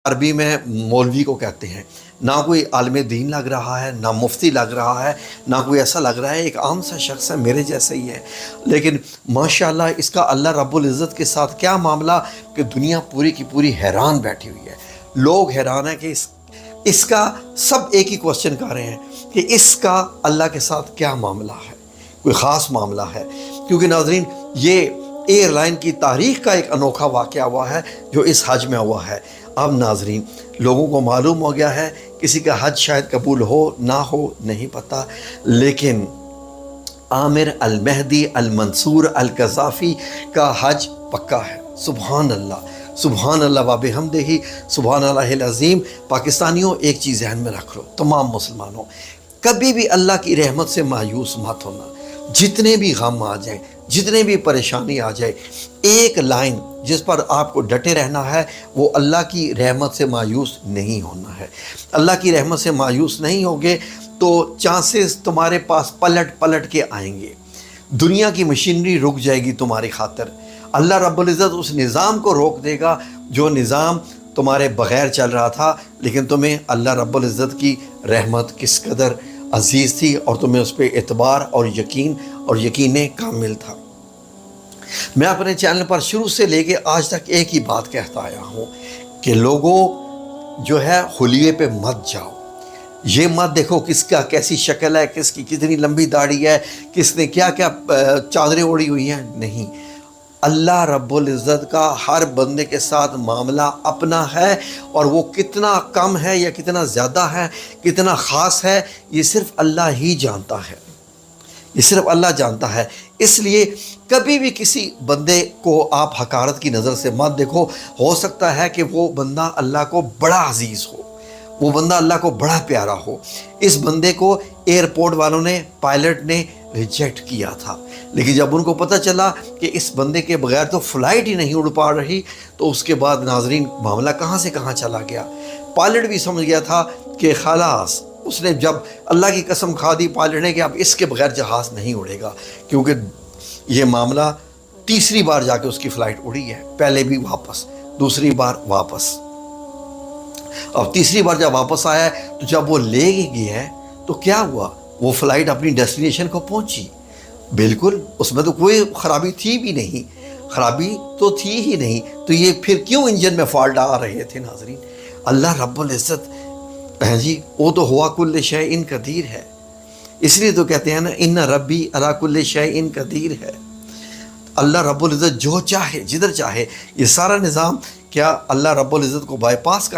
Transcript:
عربی میں مولوی کو کہتے ہیں، نہ کوئی عالم دین لگ رہا ہے، نہ مفتی لگ رہا ہے، نہ کوئی ایسا لگ رہا ہے، ایک عام سا شخص ہے، میرے جیسا ہی ہے، لیکن ماشاءاللہ اس کا اللہ رب العزت کے ساتھ کیا معاملہ کہ دنیا پوری کی پوری حیران بیٹھی ہوئی ہے۔ لوگ حیران ہیں کہ اس کا سب ایک ہی کوسچن کر رہے ہیں کہ اس کا اللہ کے ساتھ کیا معاملہ ہے، کوئی خاص معاملہ ہے، کیونکہ ناظرین یہ ایئر لائن کی تاریخ کا ایک انوکھا واقعہ ہوا ہے جو اس حج میں ہوا ہے۔ اب ناظرین لوگوں کو معلوم ہو گیا ہے، کسی کا حج شاید قبول ہو نہ ہو نہیں پتہ، لیکن عامر المہدی المنصور القذافی کا حج پکا ہے۔ سبحان اللہ، سبحان اللہ و بحمدہ، سبحان اللہ العظیم۔ پاکستانیوں ایک چیز ذہن میں رکھ لو، تمام مسلمانوں، کبھی بھی اللہ کی رحمت سے مایوس مت ہونا۔ جتنے بھی غم آ جائیں، جتنے بھی پریشانی آ جائے، ایک لائن جس پر آپ کو ڈٹے رہنا ہے وہ اللہ کی رحمت سے مایوس نہیں ہونا ہے۔ اللہ کی رحمت سے مایوس نہیں ہوگے تو چانسز تمہارے پاس پلٹ پلٹ کے آئیں گے، دنیا کی مشینری رک جائے گی تمہاری خاطر، اللہ رب العزت اس نظام کو روک دے گا جو نظام تمہارے بغیر چل رہا تھا، لیکن تمہیں اللہ رب العزت کی رحمت کس قدر عزیز تھی اور تمہیں اس پہ اعتبار اور یقین کامل تھا۔ میں اپنے چینل پر شروع سے لے کے آج تک ایک ہی بات کہتا آیا ہوں کہ لوگوں جو ہے خلیے پہ مت جاؤ، یہ مت دیکھو کس کا کیسی شکل ہے، کس کی کتنی لمبی داڑھی ہے، کس نے کیا کیا چادریں اوڑھی ہوئی ہیں، نہیں، اللہ رب العزت کا ہر بندے کے ساتھ معاملہ اپنا ہے، اور وہ کتنا کم ہے یا کتنا زیادہ ہے، کتنا خاص ہے، یہ صرف اللہ ہی جانتا ہے، یہ صرف اللہ جانتا ہے۔ اس لیے کبھی بھی کسی بندے کو آپ حقارت کی نظر سے مت دیکھو، ہو سکتا ہے کہ وہ بندہ اللہ کو بڑا عزیز ہو، وہ بندہ اللہ کو بڑا پیارا ہو۔ اس بندے کو ایئرپورٹ والوں نے، پائلٹ نے ریجیکٹ کیا تھا، لیکن جب ان کو پتہ چلا کہ اس بندے کے بغیر تو فلائٹ ہی نہیں اڑ پا رہی، تو اس کے بعد ناظرین معاملہ کہاں سے کہاں چلا گیا۔ پائلٹ بھی سمجھ گیا تھا کہ خلاص، اس نے جب اللہ کی قسم کھا دی پائلٹ نے کہ اب اس کے بغیر جہاز نہیں اڑے گا، کیونکہ یہ معاملہ تیسری بار جا کے اس کی فلائٹ اڑی ہے، پہلے بھی واپس، دوسری بار واپس۔ اب تیسری بار جب واپس آیا ہے تو جب وہ لے گیا ہے تو کیا ہوا، وہ فلائٹ اپنی ڈیسٹینیشن کو پہنچی، بالکل اس میں تو کوئی خرابی تھی بھی نہیں، خرابی تو تھی ہی نہیں، تو یہ پھر کیوں انجن میں فالٹ آ رہے تھے ناظرین؟ اللہ رب العزت جی وہ تو ہوا کل شیء قدیر ہے، اس لیے تو کہتے ہیں نا ان ربی علی کل شیء قدیر ہے۔ اللہ رب العزت جو چاہے جدھر چاہے، یہ سارا نظام کیا اللہ رب العزت کو بائی پاس